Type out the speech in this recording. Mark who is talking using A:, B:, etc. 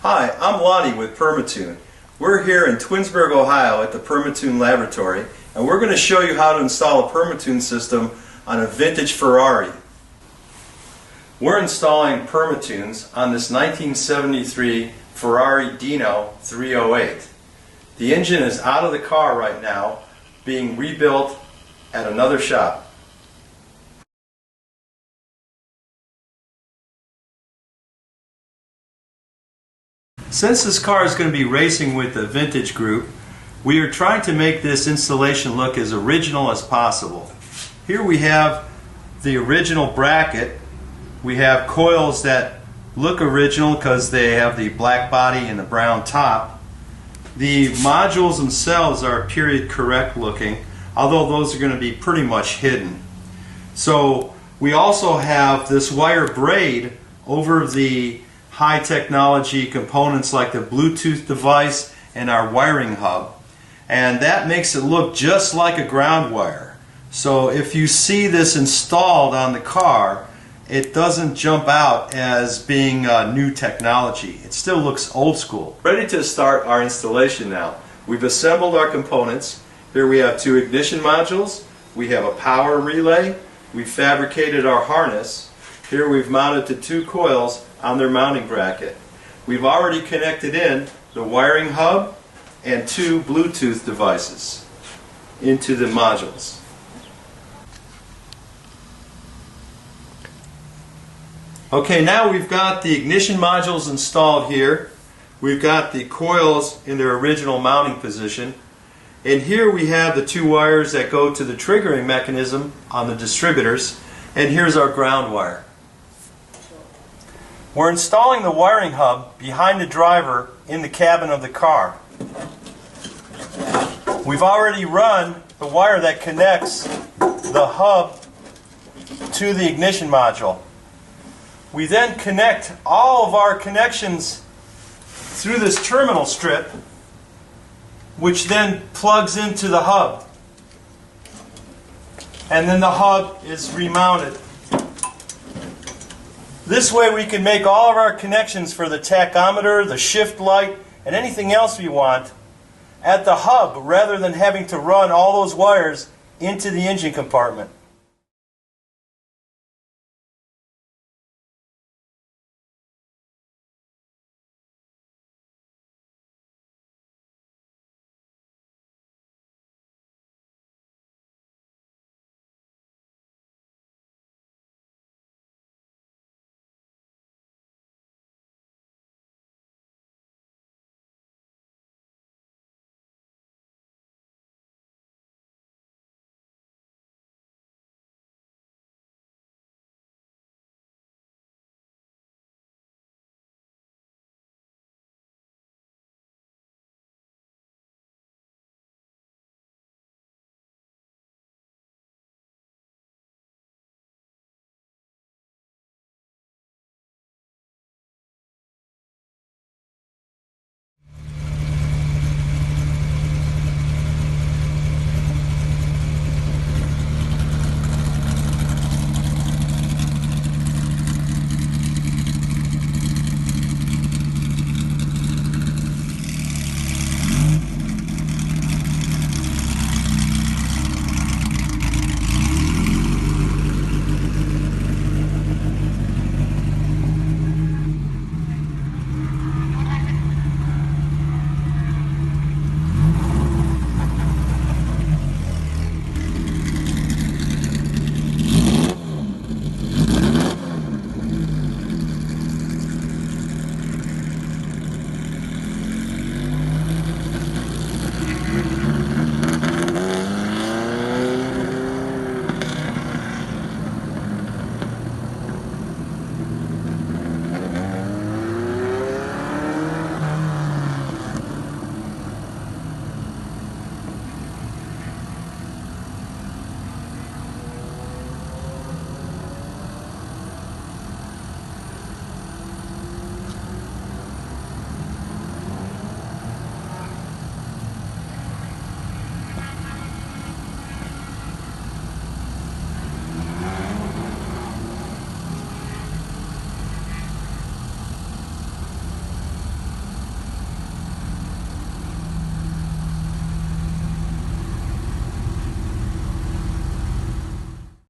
A: Hi, I'm Lonnie with Perma-Tune. We're here in Twinsburg, Ohio at the Perma-Tune laboratory, and we're going to show you how to install a Perma-Tune system on a vintage Ferrari. We're installing Perma-Tunes on this 1973 Ferrari Dino 308. The engine is out of the car right now, being rebuilt at another shop. Since this car is going to be racing with the vintage group, we are trying to make this installation look as original as possible. Here we have the original bracket. We have coils that look original because they have the black body and the brown top. The modules themselves are period correct looking, although those are going to be pretty much hidden. So we also have this wire braid over the high technology components like the Bluetooth device and our wiring hub, and that makes it look just like a ground wire. So if you see this installed on the car, it doesn't jump out as being new technology. It still looks old school. Ready to start our installation now. We've assembled our components. Here we have two ignition modules, we have a power relay, we fabricated our harness. Here we've mounted the two coils on their mounting bracket. We've already connected in the wiring hub and two Bluetooth devices into the modules. Okay, now we've got the ignition modules installed here. We've got the coils in their original mounting position. And here we have the two wires that go to the triggering mechanism on the distributors. And here's our ground wire. We're installing the wiring hub behind the driver in the cabin of the car. We've already run the wire that connects the hub to the ignition module. We then connect all of our connections through this terminal strip, which then plugs into the hub. And then the hub is remounted. This way we can make all of our connections for the tachometer, the shift light, and anything else we want at the hub rather than having to run all those wires into the engine compartment.